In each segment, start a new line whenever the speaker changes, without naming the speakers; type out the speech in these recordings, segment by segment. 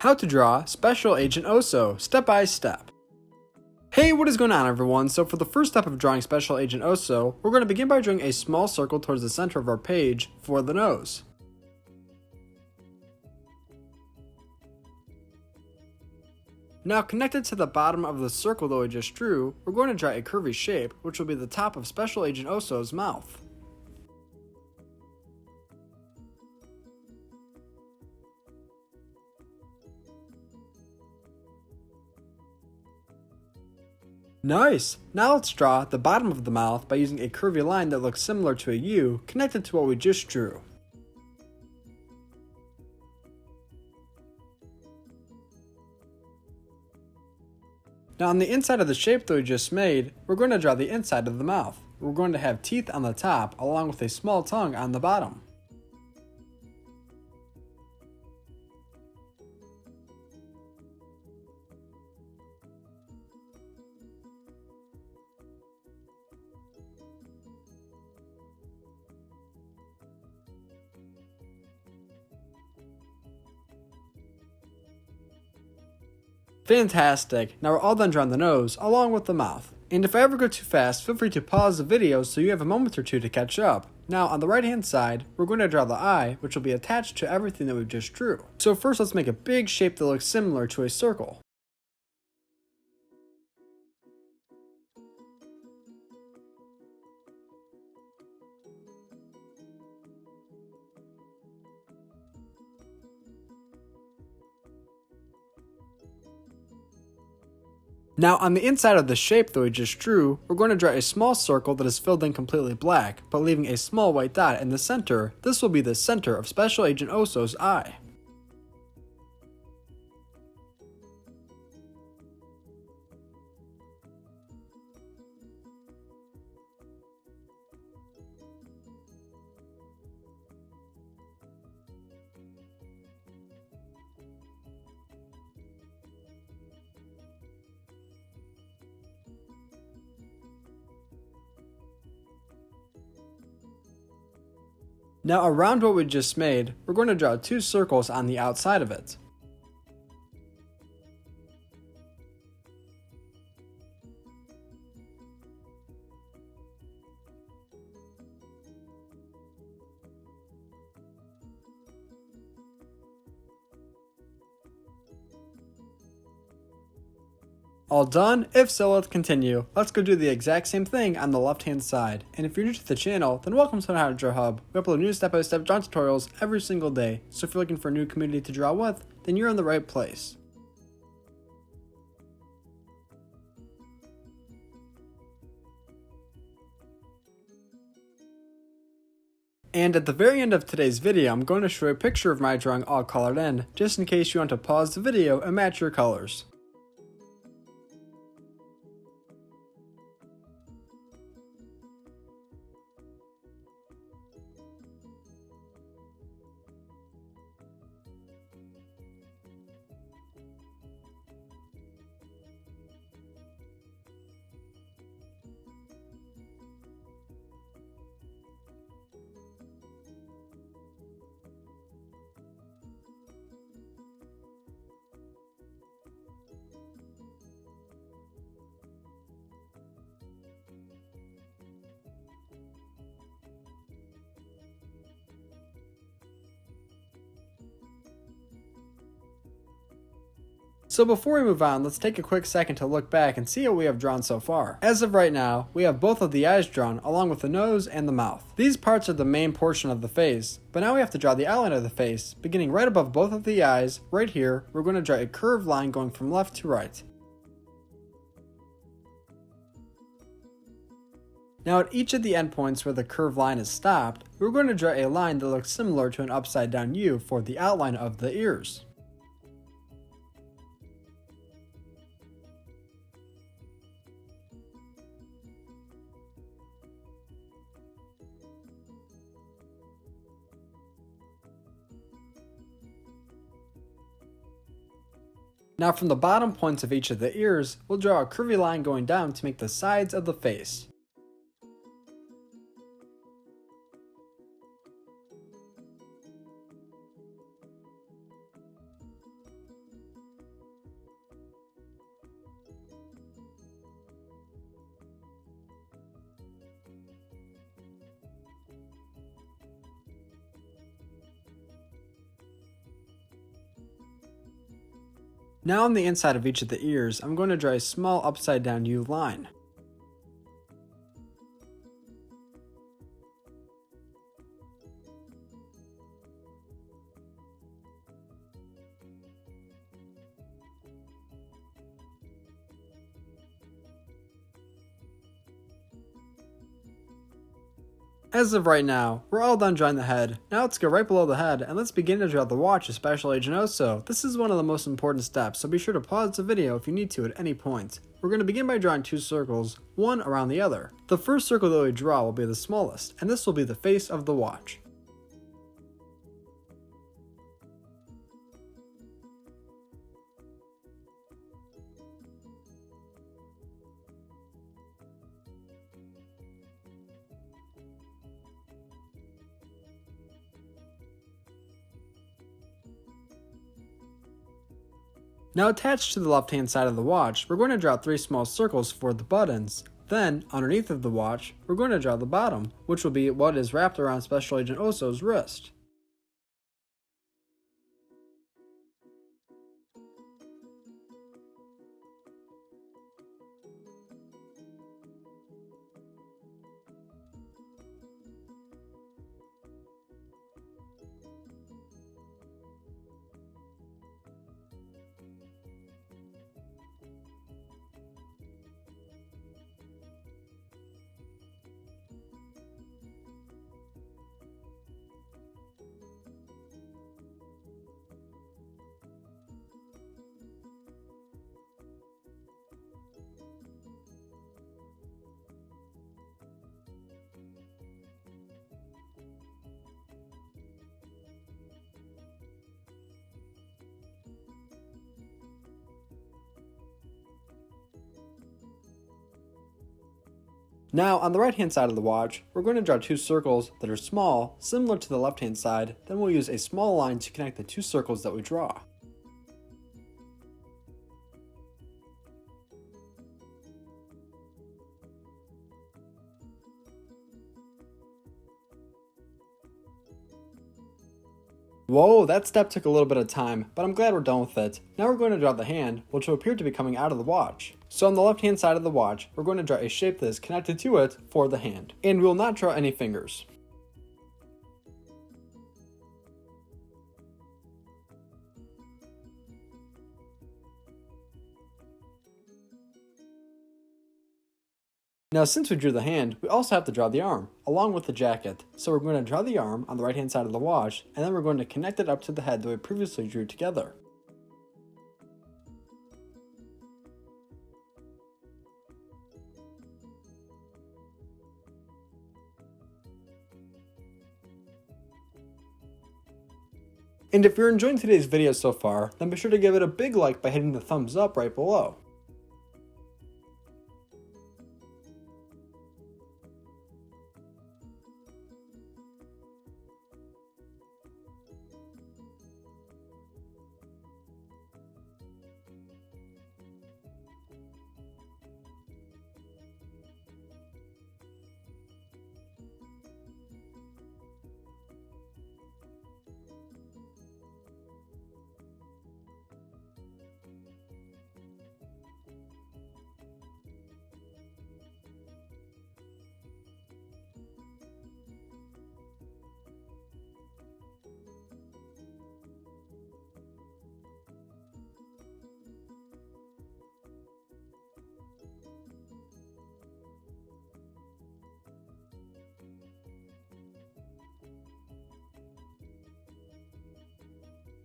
How to draw Special Agent Oso, step by step. Hey, what is going on everyone? So for the first step of drawing Special Agent Oso, we're going to begin by drawing a small circle towards the center of our page for the nose. Now connected to the bottom of the circle that we just drew, we're going to draw a curvy shape, which will be the top of Special Agent Oso's mouth. Nice! Now let's draw the bottom of the mouth by using a curvy line that looks similar to a U connected to what we just drew. Now on the inside of the shape that we just made, we're going to draw the inside of the mouth. We're going to have teeth on the top along with a small tongue on the bottom. Fantastic! Now we're all done drawing the nose, along with the mouth. And if I ever go too fast, feel free to pause the video so you have a moment or two to catch up. Now on the right hand side, we're going to draw the eye, which will be attached to everything that we just drew. So first let's make a big shape that looks similar to a circle. Now on the inside of the shape that we just drew, we're going to draw a small circle that is filled in completely black, but leaving a small white dot in the center. This will be the center of Special Agent Oso's eye. Now around what we just made, we're going to draw two circles on the outside of it. All done? If so, let's continue. Let's go do the exact same thing on the left hand side. And if you're new to the channel, then welcome to How to Draw Hub. We upload new step-by-step drawing tutorials every single day. So if you're looking for a new community to draw with, then you're in the right place. And at the very end of today's video, I'm going to show a picture of my drawing all colored in, just in case you want to pause the video and match your colors. So before we move on, let's take a quick second to look back and see what we have drawn so far. As of right now, we have both of the eyes drawn along with the nose and the mouth. These parts are the main portion of the face, but now we have to draw the outline of the face. Beginning right above both of the eyes, right here, we're going to draw a curved line going from left to right. Now at each of the endpoints where the curved line is stopped, we're going to draw a line that looks similar to an upside down U for the outline of the ears. Now from the bottom points of each of the ears, we'll draw a curvy line going down to make the sides of the face. Now on the inside of each of the ears, I'm going to draw a small upside down U line. As of right now, we're all done drawing the head. Now let's go right below the head and let's begin to draw the watch of Special Agent Oso. This is one of the most important steps, so be sure to pause the video if you need to at any point. We're going to begin by drawing two circles, one around the other. The first circle that we draw will be the smallest, and this will be the face of the watch. Now attached to the left hand side of the watch, we're going to draw three small circles for the buttons. Then, underneath of the watch, we're going to draw the bottom, which will be what is wrapped around Special Agent Oso's wrist. Now, on the right hand side of the watch, we're going to draw two circles that are small, similar to the left hand side, then we'll use a small line to connect the two circles that we draw. Whoa, that step took a little bit of time, but I'm glad we're done with it. Now we're going to draw the hand, which will appear to be coming out of the watch. So on the left hand side of the watch, we're going to draw a shape that is connected to it for the hand. And we will not draw any fingers. Now since we drew the hand, we also have to draw the arm, along with the jacket. So we're going to draw the arm on the right hand side of the watch, and then we're going to connect it up to the head that we previously drew together. And if you're enjoying today's video so far, then be sure to give it a big like by hitting the thumbs up right below.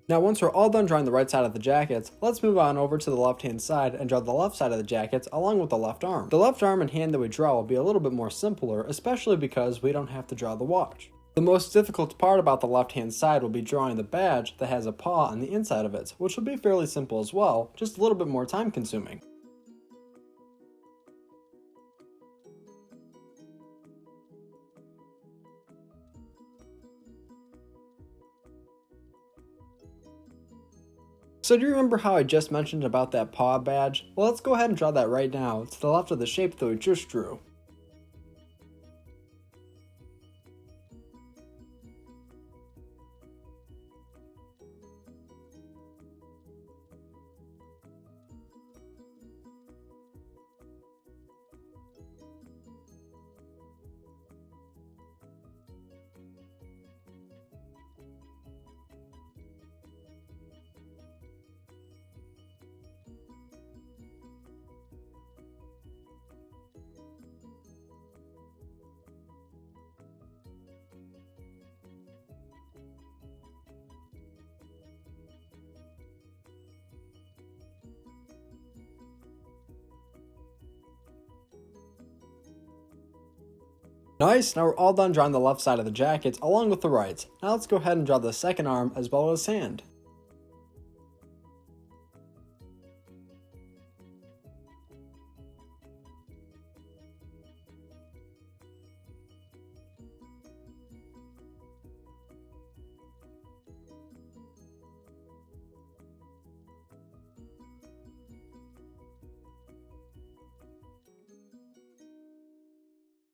Now once we're all done drawing the right side of the jacket, let's move on over to the left hand side and draw the left side of the jacket along with the left arm. The left arm and hand that we draw will be a little bit more simpler, especially because we don't have to draw the watch. The most difficult part about the left hand side will be drawing the badge that has a paw on the inside of it, which will be fairly simple as well, just a little bit more time consuming. So do you remember how I just mentioned about that paw badge? Well, let's go ahead and draw that right now, to the left of the shape that we just drew. Nice, now we're all done drawing the left side of the jacket along with the right. Now let's go ahead and draw the second arm as well as hand.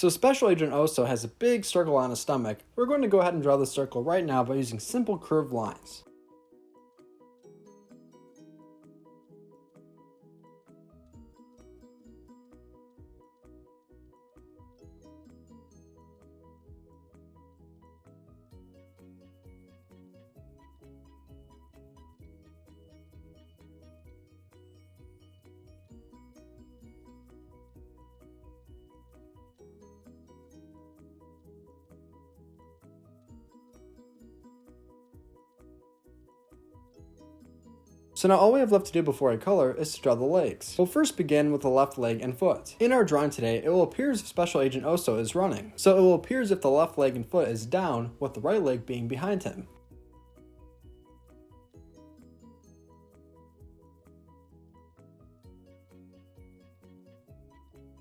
So Special Agent Oso has a big circle on his stomach. We're going to go ahead and draw this circle right now by using simple curved lines. So now all we have left to do before I color is to draw the legs. We'll first begin with the left leg and foot. In our drawing today, it will appear as if Special Agent Oso is running. So it will appear as if the left leg and foot is down, with the right leg being behind him.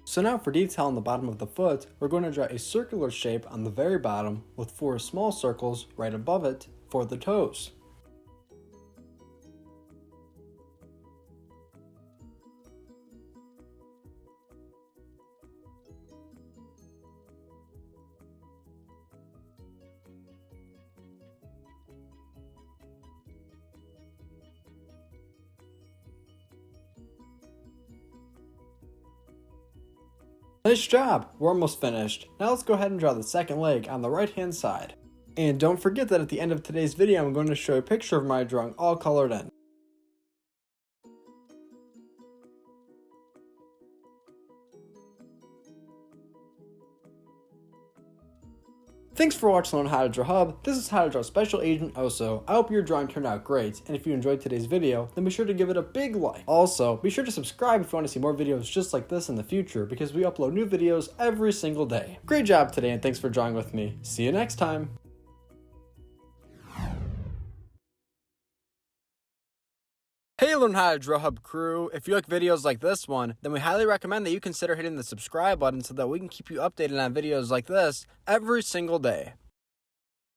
So now for detail on the bottom of the foot, we're going to draw a circular shape on the very bottom with 4 small circles right above it for the toes. Nice job! We're almost finished. Now let's go ahead and draw the second leg on the right hand side. And don't forget that at the end of today's video I'm going to show a picture of my drawing all colored in. Thanks for watching on How to Draw Hub. This is How to Draw Special Agent Oso. I hope your drawing turned out great, and if you enjoyed today's video, then be sure to give it a big like. Also, be sure to subscribe if you want to see more videos just like this in the future, because we upload new videos every single day. Great job today, and thanks for drawing with me. See you next time. Hey Learn How to Draw Hub crew, if you like videos like this one, then we highly recommend that you consider hitting the subscribe button so that we can keep you updated on videos like this every single day.